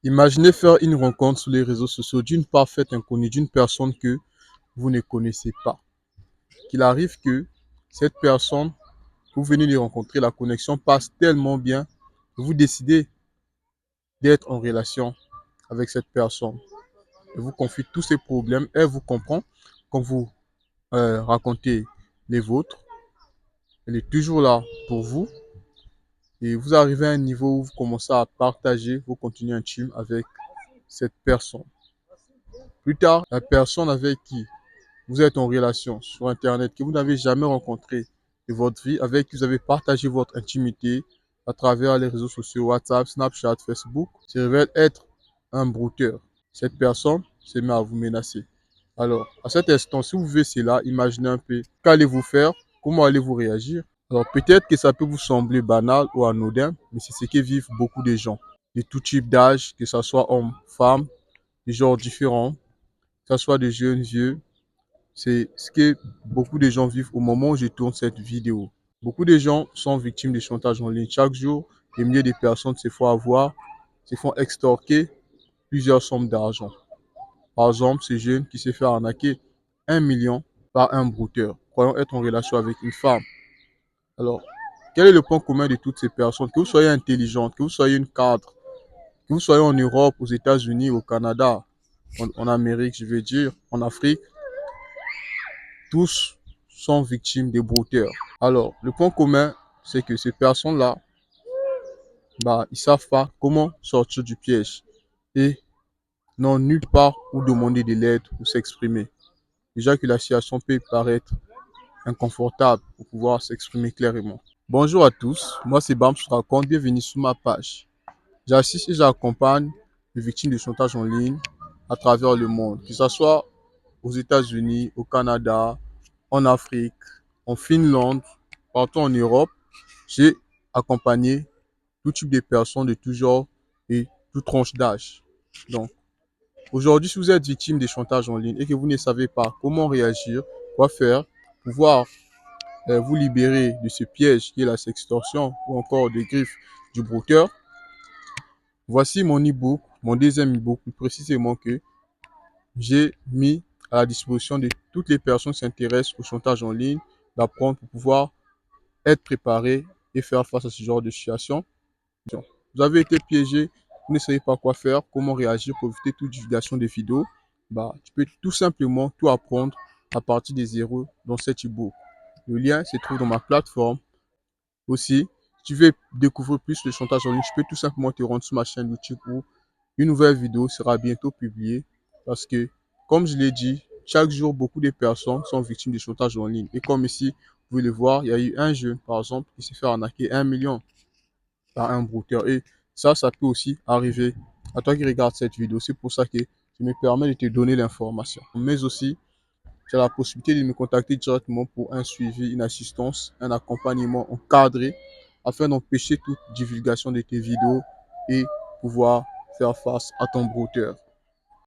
Imaginez faire une rencontre sur les réseaux sociaux d'une parfaite inconnue, d'une personne que vous ne connaissez pas. Qu'il arrive que cette personne, vous venez de rencontrer, la connexion passe tellement bien que vous décidez d'être en relation avec cette personne. Et vous confiez tous ces problèmes, elle vous comprend quand vous racontez les vôtres. Elle est toujours là pour vous. Et vous arrivez à un niveau où vous commencez à partager vos contenus intimes avec cette personne. Plus tard, la personne avec qui vous êtes en relation sur Internet, que vous n'avez jamais rencontré de votre vie, avec qui vous avez partagé votre intimité à travers les réseaux sociaux, WhatsApp, Snapchat, Facebook, se révèle être un brouteur. Cette personne se met à vous menacer. Alors, à cet instant, si vous vivez cela, imaginez un peu, qu'allez-vous faire? Comment allez-vous réagir? Alors, peut-être que ça peut vous sembler banal ou anodin, mais c'est ce que vivent beaucoup de gens, de tout type d'âge, que ce soit hommes, femmes, de genres différents, que ce soit de jeunes, vieux. C'est ce que beaucoup de gens vivent au moment où je tourne cette vidéo. Beaucoup de gens sont victimes de chantage en ligne. Chaque jour, des milliers de personnes se font avoir, se font extorquer plusieurs sommes d'argent. Par exemple, ce jeune qui s'est fait arnaquer 1 million par un brouteur, croyant être en relation avec une femme. Alors, quel est le point commun de toutes ces personnes? Que vous soyez intelligente, que vous soyez une cadre, que vous soyez en Europe, aux États-Unis, au Canada, en Amérique, je veux dire, en Afrique, tous sont victimes de brouteurs. Alors, le point commun, c'est que ces personnes-là, ils savent pas comment sortir du piège et n'ont nulle part où demander de l'aide ou s'exprimer. Déjà que la situation peut paraître inconfortable pour pouvoir s'exprimer clairement. Bonjour à tous, moi c'est Bam, je raconte, bienvenue sur ma page. J'assiste et j'accompagne les victimes de chantage en ligne à travers le monde, que ce soit aux États-Unis, au Canada, en Afrique, en Finlande, partout en Europe. J'ai accompagné tout type de personnes de tout genre et toute tranche d'âge. Donc, aujourd'hui, si vous êtes victime de chantage en ligne et que vous ne savez pas comment réagir, quoi faire, pouvoir vous libérer de ce piège qui est la sextorsion ou encore des griffes du brouteur, voici mon e-book, mon deuxième e-book, plus précisément que j'ai mis à la disposition de toutes les personnes qui s'intéressent au chantage en ligne, d'apprendre pour pouvoir être préparé et faire face à ce genre de situation. Vous avez été piégé, vous ne savez pas quoi faire, comment réagir pour éviter toute divulgation des vidéos. Tu peux tout simplement tout apprendre à partir des zéros dans cet e-book. Le lien se trouve dans ma plateforme. Aussi, si tu veux découvrir plus le chantage en ligne, tu peux tout simplement te rendre sur ma chaîne YouTube où une nouvelle vidéo sera bientôt publiée. Parce que, comme je l'ai dit, chaque jour, beaucoup de personnes sont victimes de chantage en ligne. Et comme ici, vous pouvez le voir, il y a eu un jeune, par exemple, qui s'est fait arnaquer 1 million par un brouteur. Et ça peut aussi arriver à toi qui regardes cette vidéo. C'est pour ça que je me permets de te donner l'information. Mais aussi, tu as la possibilité de me contacter directement pour un suivi, une assistance, un accompagnement encadré afin d'empêcher toute divulgation de tes vidéos et pouvoir faire face à ton brouteur.